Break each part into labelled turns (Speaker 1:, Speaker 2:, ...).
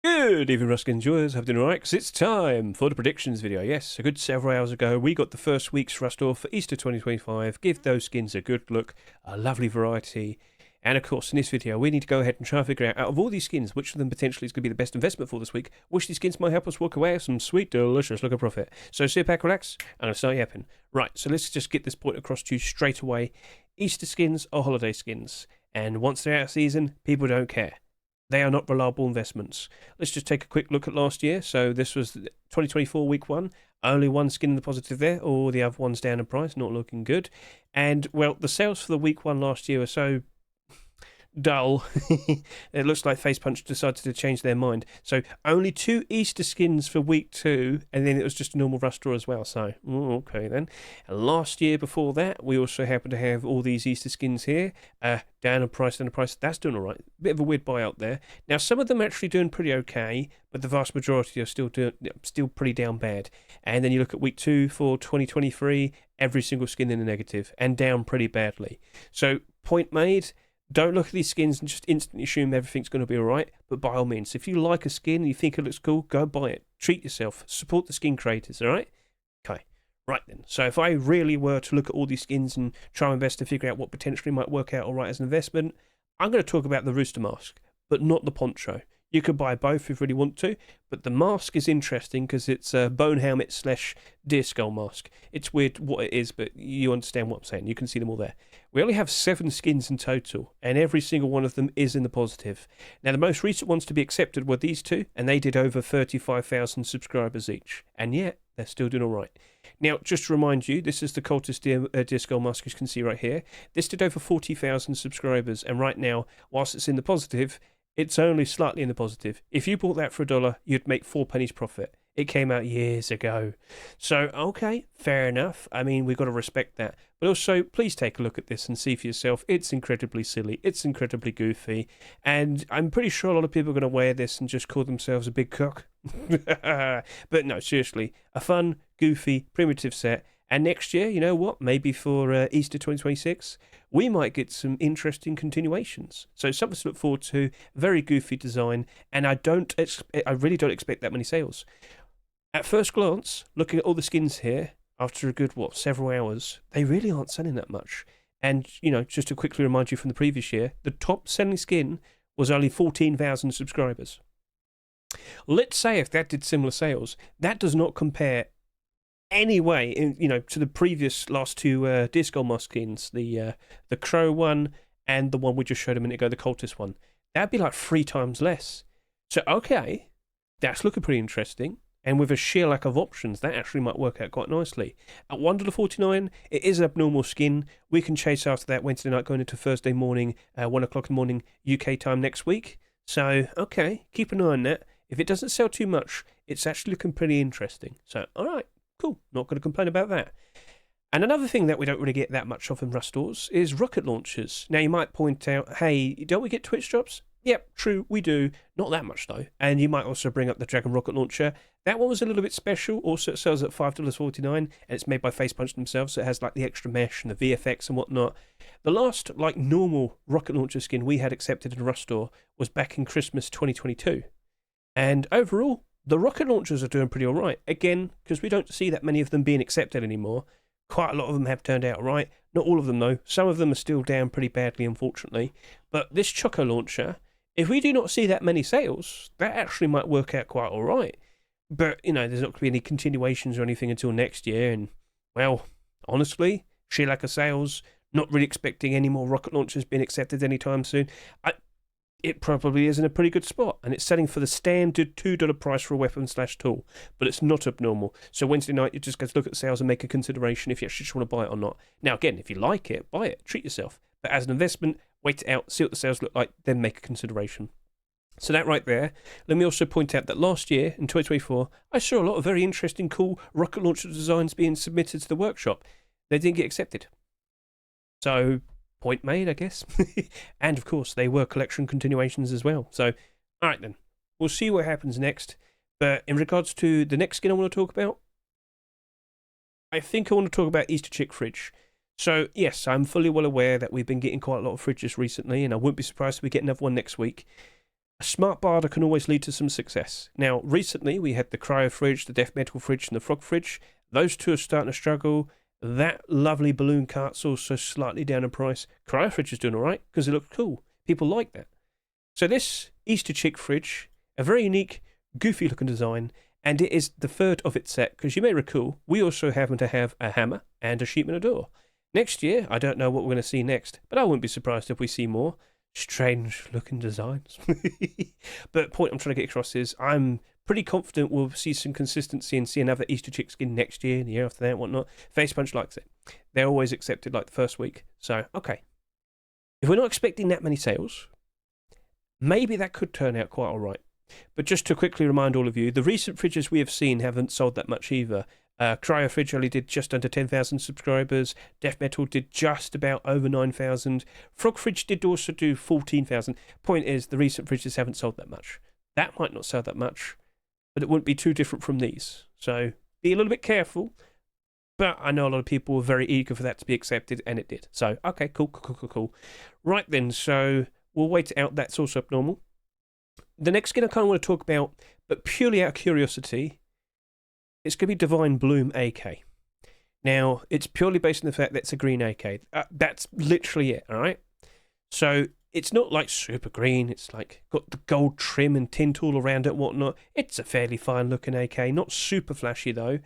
Speaker 1: Good evening, Ruskin enjoyers. Hope you're doing alright, because it's time for the predictions video. Yes, a good several hours ago, we got the first week's Rust off for Easter 2025. Give those skins a good look, a lovely variety. And of course, in this video, we need to go ahead and try and figure out of all these skins, which of them potentially is going to be the best investment for this week, which these skins might help us walk away with some sweet, delicious look of profit. So sit back, relax, and I'll start yapping. Right, so let's just get this point across to you straight away. Easter skins are holiday skins, and once they're out of season, people don't care. They are not reliable investments. Let's just take a quick look at last year. So this was 2024 week one. Only one skin in the positive there, or the other one's down in price, not looking good. And, well, the sales for the week one last year were so dull. It looks like Face Punch decided to change their mind. So only 2 Easter skins for week 2, and then it was just a normal Rust draw as well. So, okay then. And last year before that, we also happened to have all these Easter skins here. Down a price, down a price. That's doing all right. Bit of a weird buy out there. Now, some of them are actually doing pretty okay, but the vast majority are still pretty down bad. And then you look at week 2 for 2023, every single skin in the negative, and down pretty badly. So, point made. Don't look at these skins and just instantly assume everything's going to be alright, but by all means, if you like a skin and you think it looks cool, go buy it. Treat yourself. Support the skin creators, alright? Okay, right then. So if I really were to look at all these skins and try my best to figure out what potentially might work out alright as an investment, I'm going to talk about the Rooster Mask, but not the Poncho. You could buy both if you really want to, but the mask is interesting because it's a bone helmet / deer skull mask. It's weird what it is, but you understand what I'm saying. You can see them all there. We only have 7 skins in total, and every single one of them is in the positive. Now, the most recent ones to be accepted were these 2, and they did over 35,000 subscribers each. And yet, they're still doing all right. Now, just to remind you, this is the Cultist deer skull mask, as you can see right here. This did over 40,000 subscribers, and right now, whilst it's in the positive, it's only slightly in the positive. If you bought that for $1, you'd make 4 pennies profit. It came out years ago. So, okay, fair enough. I mean, we've got to respect that. But also, please take a look at this and see for yourself. It's incredibly silly. It's incredibly goofy. And I'm pretty sure a lot of people are going to wear this and just call themselves a big cock. But no, seriously, a fun, goofy, primitive set. And next year, you know what? Maybe for Easter 2026, we might get some interesting continuations. So something to look forward to. Very goofy design, and I really don't expect that many sales. At first glance, looking at all the skins here, after a good several hours, they really aren't selling that much. And just to quickly remind you from the previous year, the top selling skin was only 14,000 subscribers. Let's say if that did similar sales, that does not compare anyway, to the previous last 2 deer skull mask skins, the crow one and the one we just showed a minute ago, the cultist one. That'd be like 3 times less. So okay, that's looking pretty interesting. And with a sheer lack of options, that actually might work out quite nicely. At $1.49, it is an abnormal skin. We can chase after that Wednesday night going into Thursday morning, 1 o'clock in the morning UK time next week. So okay, keep an eye on that. If it doesn't sell too much, it's actually looking pretty interesting. So alright. Cool, not going to complain about that. And another thing that we don't really get that much of in Rust stores is rocket launchers. Now you might point out, hey, don't we get Twitch drops? Yep, true, we do. Not that much though. And you might also bring up the Dragon rocket launcher. That one was a little bit special. Also it sells at $5.49, and it's made by Face Punch themselves, so it has like the extra mesh and the VFX and whatnot. The last normal rocket launcher skin we had accepted in a Rust store was back in Christmas 2022. And overall, the rocket launchers are doing pretty all right. Again, because we don't see that many of them being accepted anymore. Quite a lot of them have turned out right. Not all of them, though. Some of them are still down pretty badly, unfortunately. But this Choco Launcher, if we do not see that many sales, that actually might work out quite all right. But, there's not going to be any continuations or anything until next year. And, well, honestly, sheer lack of sales, not really expecting any more rocket launchers being accepted anytime soon. It probably is in a pretty good spot, and it's selling for the standard $2 price for a weapon/tool, but it's not abnormal. So Wednesday night, you just go to look at the sales and make a consideration if you actually just want to buy it or not. Now, again, if you like it, buy it, treat yourself. But as an investment, wait it out, see what the sales look like, then make a consideration. So that right there. Let me also point out that last year, in 2024, I saw a lot of very interesting, cool rocket launcher designs being submitted to the workshop. They didn't get accepted. So point made, I guess. And of course, they were collection continuations as well. So, alright then. We'll see what happens next. But in regards to the next skin I want to talk about, I think I want to talk about Easter Chick Fridge. So, yes, I'm fully well aware that we've been getting quite a lot of fridges recently, and I wouldn't be surprised if we get another one next week. a smart barter can always lead to some success. Now, recently we had the cryo fridge, the death metal fridge, and the frog fridge. Those two are starting to struggle. That lovely balloon cart's also slightly down in price. Cryo fridge is doing all right because it looks cool. People like that. So this Easter chick fridge, a very unique, goofy looking design, and it is the third of its set because you may recall we also happen to have a hammer and a sheep and a door. Next year, I don't know what we're going to see next, but I wouldn't be surprised if we see more strange looking designs. But the point I'm trying to get across is I'm pretty confident we'll see some consistency and see another Easter chick skin next year and the year after that and whatnot. Face Punch likes it. They're always accepted like the first week. So, okay. If we're not expecting that many sales, maybe that could turn out quite all right. But just to quickly remind all of you, the recent fridges we have seen haven't sold that much either. Cryo Fridge only did just under 10,000 subscribers. Death Metal did just about over 9,000. Frog Fridge did also do 14,000. Point is, the recent fridges haven't sold that much. That might not sell that much, but it wouldn't be too different from these. So be a little bit careful. But I know a lot of people were very eager for that to be accepted, and it did. So, okay, cool. Right then, so we'll wait it out. That's also abnormal. The next skin I kind of want to talk about, but purely out of curiosity, it's going to be Divine Bloom AK. Now, it's purely based on the fact that it's a green AK. That's literally it, all right? So, it's not like super green. It's like got the gold trim and tint all around it and whatnot. It's a fairly fine-looking AK. Not super flashy, though.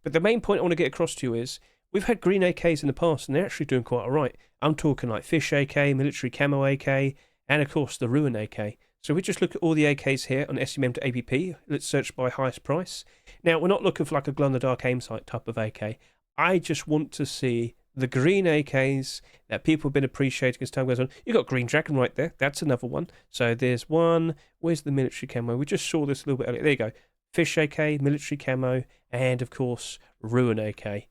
Speaker 1: But the main point I want to get across to you is we've had green AKs in the past, and they're actually doing quite all right. I'm talking like Fish AK, Military Camo AK, and, of course, the Ruin AK. So we just look at all the AKs here on SCMM to APP. Let's search by highest price. Now, we're not looking for like a glow-in-the-dark aim sight type of AK. I just want to see the green AKs that people have been appreciating as time goes on. You've got Green Dragon right there. That's another one. So there's one. Where's the military camo? We just saw this a little bit earlier. There you go. Fish AK, military camo, and, of course, Ruin AK.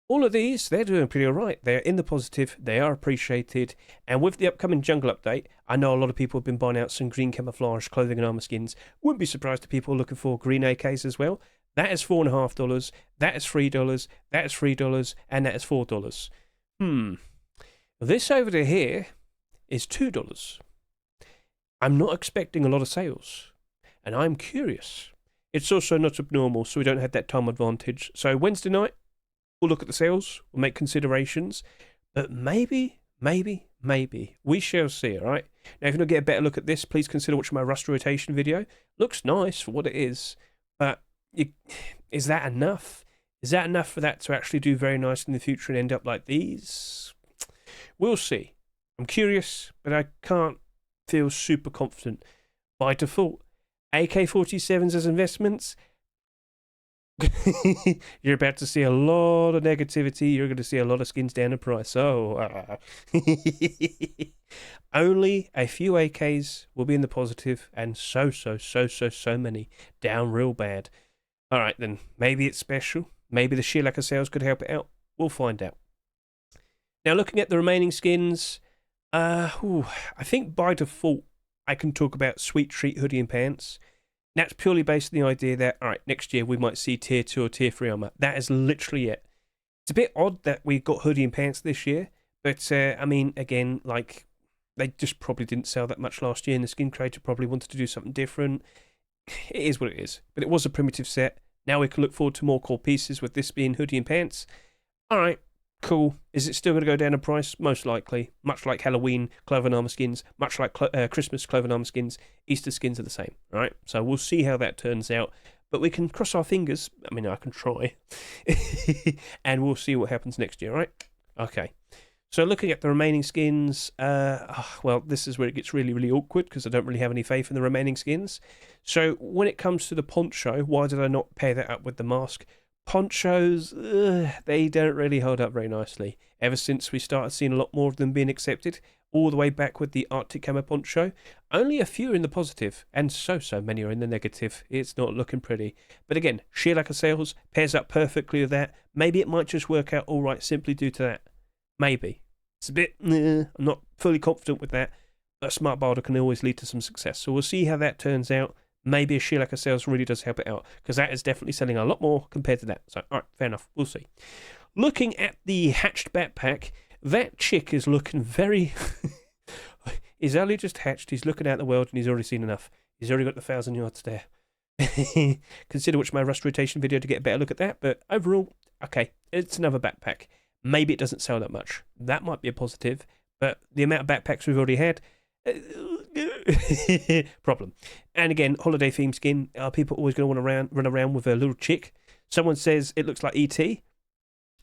Speaker 1: All of these, they're doing pretty all right. They're in the positive. They are appreciated. And with the upcoming jungle update, I know a lot of people have been buying out some green camouflage clothing and armor skins. Wouldn't be surprised if people are looking for green AKs as well. That is $4.50. That is $3. That is $3. And that is $4. This over here is $2. I'm not expecting a lot of sales. And I'm curious. It's also not abnormal, so we don't have that time advantage. So Wednesday night, we'll look at the sales, we'll make considerations, but maybe, we shall see, all right? Now, if you want to get a better look at this, please consider watching my rust rotation video. Looks nice for what it is, but is that enough? Is that enough for that to actually do very nice in the future and end up like these? We'll see. I'm curious, but I can't feel super confident. By default, AK-47s as investments, you're about to see a lot of negativity. You're going to see a lot of skins down in price. So, only a few AKs will be in the positive, and so many down real bad. All right, then. Maybe it's special. Maybe the sheer lack of sales could help it out. We'll find out. Now, looking at the remaining skins, I think by default, I can talk about Sweet Treat Hoodie and Pants. That's purely based on the idea that, all right, next year we might see Tier 2 or Tier 3 armor. That is literally it. It's a bit odd that we got Hoodie and Pants this year, but, I mean, again, like, they just probably didn't sell that much last year, and the skin creator probably wanted to do something different. It is what it is. But it was a primitive set. Now we can look forward to more core pieces with this being Hoodie and Pants. All right. Cool. Is it still going to go down in price? Most likely. Much like Halloween clothing armor skins, much like Christmas clothing armor skins, Easter skins are the same. All right. So we'll see how that turns out. But we can cross our fingers. I mean, I can try. And we'll see what happens next year, all right? Okay. So looking at the remaining skins, well, this is where it gets really awkward because I don't really have any faith in the remaining skins. So when it comes to the poncho, why did I not pair that up with the mask? Ponchos, they don't really hold up very nicely. Ever since we started seeing a lot more of them being accepted, all the way back with the Arctic Camo Poncho, only a few are in the positive, and so many are in the negative. It's not looking pretty. But again, sheer lack of sales pairs up perfectly with that. Maybe it might just work out all right simply due to that. Maybe. It's a bit, I'm not fully confident with that, but a smart barter can always lead to some success. So we'll see how that turns out. Maybe a sheer lack of sales really does help it out, because that is definitely selling a lot more compared to that. So, all right, fair enough. We'll see. Looking at the hatched backpack, that chick is looking very... He's only just hatched. He's looking out the world, and he's already seen enough. He's already got the 1,000 yards there. Consider watching my rust rotation video to get a better look at that. But overall, okay, it's another backpack. Maybe it doesn't sell that much. That might be a positive. But the amount of backpacks we've already had, problem. And again, holiday theme skin. Are people always going to want to run around with a little chick? Someone says it looks like ET.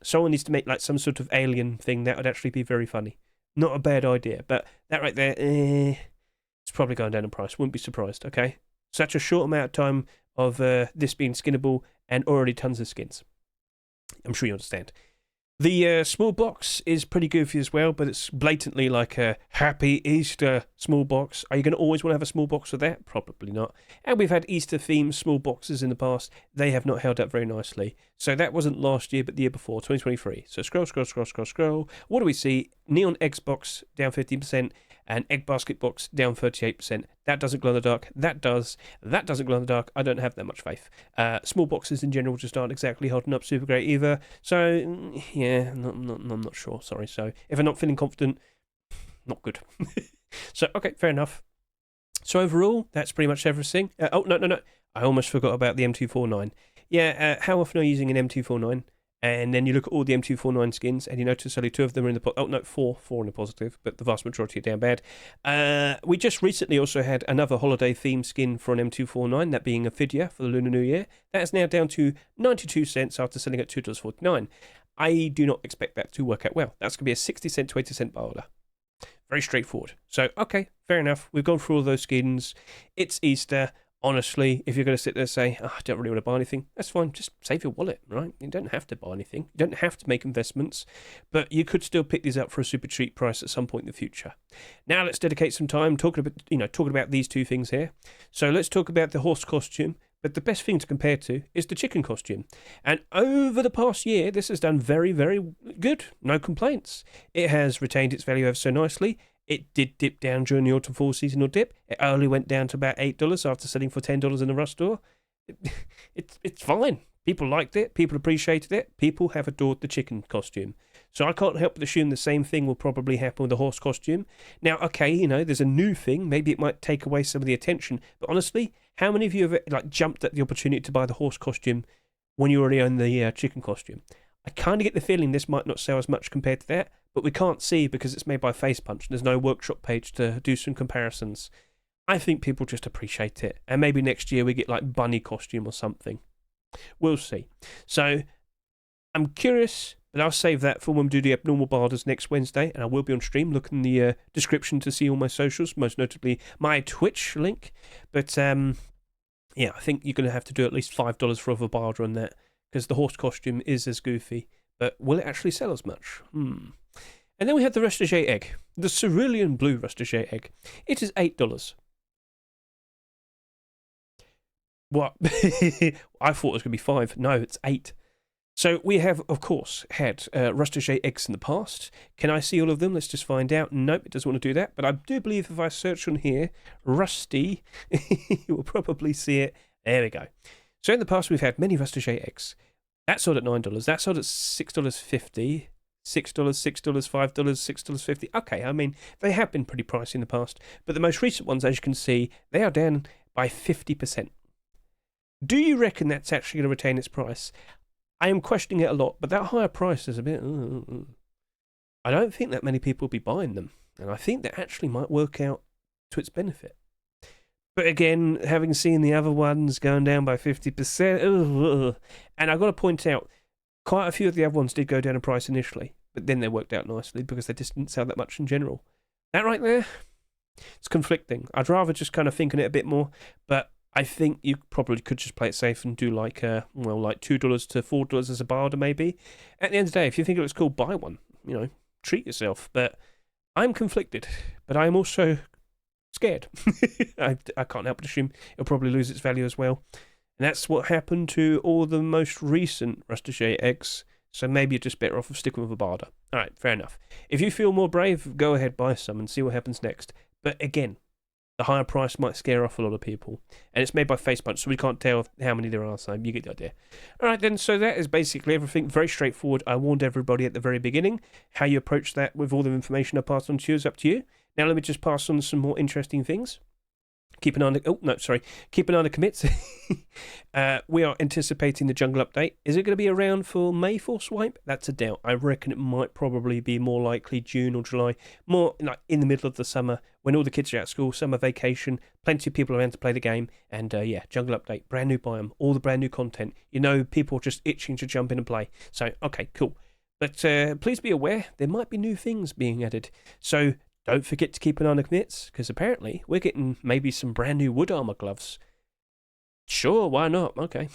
Speaker 1: Someone needs to make like some sort of alien thing. That would actually be very funny. Not a bad idea. But that right there, it's probably going down in price. Wouldn't be surprised. Okay, such a short amount of time of this being skinnable and already tons of skins. I'm sure you understand. The small box is pretty goofy as well, but it's blatantly like a Happy Easter small box. Are you going to always want to have a small box with that? Probably not. And we've had Easter-themed small boxes in the past. They have not held up very nicely. So that wasn't last year, but the year before, 2023. So scroll. What do we see? Neon Eggs box down 15%, and Egg Basket box down 38%. That doesn't glow in the dark. That does. That doesn't glow in the dark. I don't have that much faith. Small boxes in general just aren't exactly holding up super great either. So, yeah, I'm not sure. Sorry. So, if I'm not feeling confident, not good. So, okay, fair enough. So, overall, that's pretty much everything. No. I almost forgot about the M249. Yeah, how often are you using an M249? And then you look at all the M249 skins, and you notice only 2 of them are in the... four in the positive, but the vast majority are down bad. We just recently also had another holiday theme skin for an M249, that being a Fidya for the Lunar New Year. That is now down to 92 cents after selling at $2.49. I do not expect that to work out well. That's going to be a 60 cent to 80 cent barter. Very straightforward. So, okay, fair enough. We've gone through all those skins. It's Easter. Honestly, if you're going to sit there and say, I don't really want to buy anything, that's fine. Just save your wallet, right? You don't have to buy anything. You don't have to make investments, but you could still pick these up for a super cheap price at some point in the future. Now let's dedicate some time talking about these 2 things here. So let's talk about the horse costume, but the best thing to compare to is the chicken costume. And over the past year, this has done very, very good. No complaints. It has retained its value ever so nicely. It did dip down during the autumn fall seasonal dip. It only went down to about $8 after selling for $10 in the Rust store. It's fine. People liked it. People appreciated it. People have adored the chicken costume. So I can't help but assume the same thing will probably happen with the horse costume. Now, okay, there's a new thing. Maybe it might take away some of the attention. But honestly, how many of you have jumped at the opportunity to buy the horse costume when you already own the chicken costume? I kind of get the feeling this might not sell as much compared to that, but we can't see because it's made by Face Punch. There's no workshop page to do some comparisons. I think people just appreciate it, and maybe next year we get like bunny costume or something. We'll see. So I'm curious, but I'll save that for when we do the abnormal barders next Wednesday, and I will be on stream. Look in the description to see all my socials, most notably my Twitch link. But yeah, I think you're going to have to do at least $5 for a barder on that, because the horse costume is as goofy, but will it actually sell as much? And then we have the Rustige egg, the Cerulean Blue Rustige egg. It is $8. What? I thought it was going to be 5. No, it's 8. So we have, of course, had Rustige eggs in the past. Can I see all of them? Let's just find out. Nope, it doesn't want to do that. But I do believe if I search on here, Rusty, you will probably see it. There we go. So in the past, we've had many Rustige eggs. That sold at $9. That sold at $6.50. $6, $5, $6.50. Okay, I mean, they have been pretty pricey in the past. But the most recent ones, as you can see, they are down by 50%. Do you reckon that's actually going to retain its price? I am questioning it a lot, but that higher price is a bit... I don't think that many people will be buying them. And I think that actually might work out to its benefit. But again, having seen the other ones going down by 50%, and I've got to point out, quite a few of the other ones did go down in price initially, but then they worked out nicely because they just didn't sell that much in general. That right there, it's conflicting. I'd rather just kind of think on it a bit more, but I think you probably could just play it safe and do like $2 to $4 as a barter maybe. At the end of the day, if you think it looks cool, buy one. Treat yourself. But I'm conflicted, but I'm also scared. I can't help but assume it'll probably lose its value as well. And that's what happened to all the most recent Rustige eggs. So maybe you're just better off of sticking with a barter. All right, fair enough. If you feel more brave, go ahead, buy some and see what happens next. But again, the higher price might scare off a lot of people. And it's made by Face Punch, so we can't tell how many there are, so you get the idea. All right, then, so that is basically everything. Very straightforward. I warned everybody at the very beginning. How you approach that with all the information I passed on to you is up to you. Now let me just pass on some more interesting things. keep an eye on the, oh no, sorry, keep an eye on the commits. We are anticipating the jungle update. Is it going to be around for May for swipe? That's a doubt. I reckon it might probably be more likely June or July, more like in the middle of the summer when all the kids are out of school, summer vacation, plenty of people around to play the game, and yeah, jungle update, brand new biome, all the brand new content. You know, people are just itching to jump in and play. So okay, cool. But please be aware there might be new things being added. So don't forget to keep an eye on the commits, because apparently we're getting maybe some brand new wood armor gloves. Sure, why not? Okay.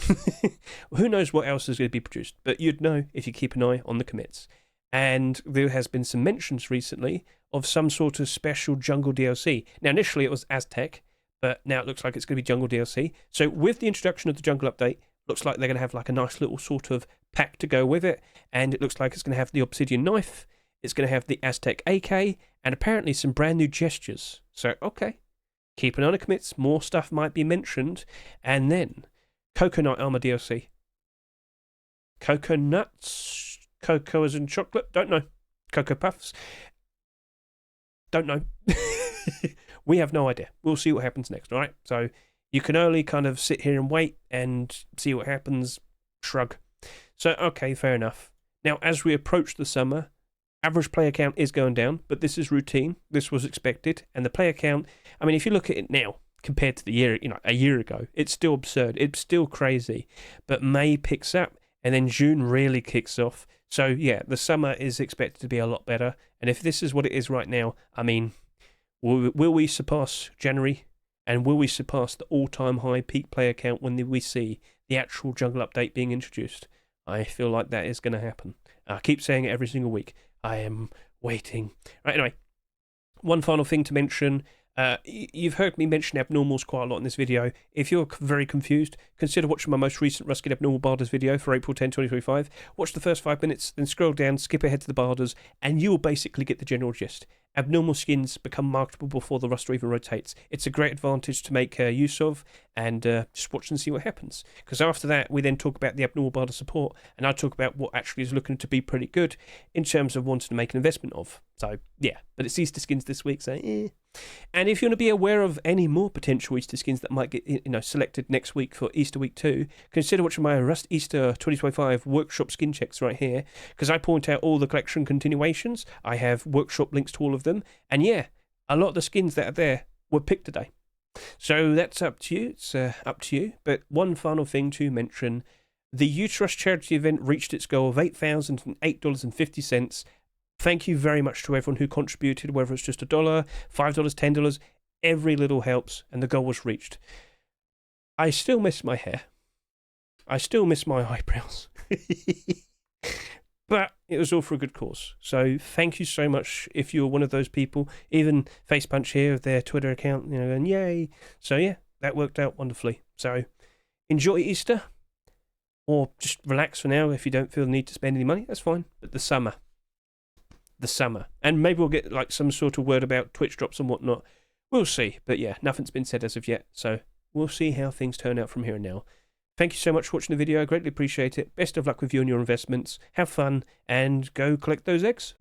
Speaker 1: Who knows what else is going to be produced, but you'd know if you keep an eye on the commits. And there has been some mentions recently of some sort of special jungle DLC. Now, initially it was Aztec, but now it looks like it's going to be jungle DLC. So with the introduction of the jungle update, looks like they're going to have like a nice little sort of pack to go with it, and it looks like it's going to have the obsidian knife, it's going to have the Aztec AK, and apparently some brand new gestures. So, okay. Keep an eye on the commits, more stuff might be mentioned. And then, Coconut Armor DLC. Coconuts? Cocoa as in chocolate? Don't know. Cocoa Puffs? Don't know. We have no idea. We'll see what happens next, alright? So, you can only kind of sit here and wait and see what happens. Shrug. So, okay, fair enough. Now, as we approach the summer, average player count is going down, but this is routine. This was expected. And the player count, I mean, if you look at it now compared to the year, a year ago, it's still absurd. It's still crazy. But May picks up and then June really kicks off. So, yeah, the summer is expected to be a lot better. And if this is what it is right now, I mean, will we surpass January? And will we surpass the all-time high peak player count when we see the actual jungle update being introduced? I feel like that is going to happen. I keep saying it every single week. I am waiting. Right, anyway, one final thing to mention. You've heard me mention abnormals quite a lot in this video. If you're very confused, consider watching my most recent Rusted Abnormal Barders video for April 10, 2025. Watch the first 5 minutes, then scroll down, skip ahead to the Barders, and you will basically get the general gist. Abnormal skins become marketable before the roster even rotates. It's a great advantage to make use of, and just watch and see what happens. Because after that, we then talk about the Abnormal Barter support, and I talk about what actually is looking to be pretty good in terms of wanting to make an investment of. So, yeah, but it's Easter skins this week, so And if you want to be aware of any more potential Easter skins that might get selected next week for Easter week 2, consider watching my Rust Easter 2025 workshop skin checks right here, because I point out all the collection continuations. I have workshop links to all of them, and yeah, a lot of the skins that are there were picked today. So that's up to you. It's up to you. But one final thing to mention: the Utrust charity event reached its goal of $8,008.50. Thank you very much to everyone who contributed, whether it's just $1, $5, $10. Every little helps, and the goal was reached. I still miss my hair. I still miss my eyebrows. But it was all for a good cause. So thank you so much if you're one of those people. Even Facepunch here with their Twitter account, and yay. So yeah, that worked out wonderfully. So enjoy Easter, or just relax for now if you don't feel the need to spend any money. That's fine. But the summer. And maybe we'll get like some sort of word about Twitch drops and whatnot. We'll see. But yeah, nothing's been said as of yet. So we'll see how things turn out from here and now. Thank you so much for watching the video. I greatly appreciate it. Best of luck with you and your investments. Have fun and go collect those eggs.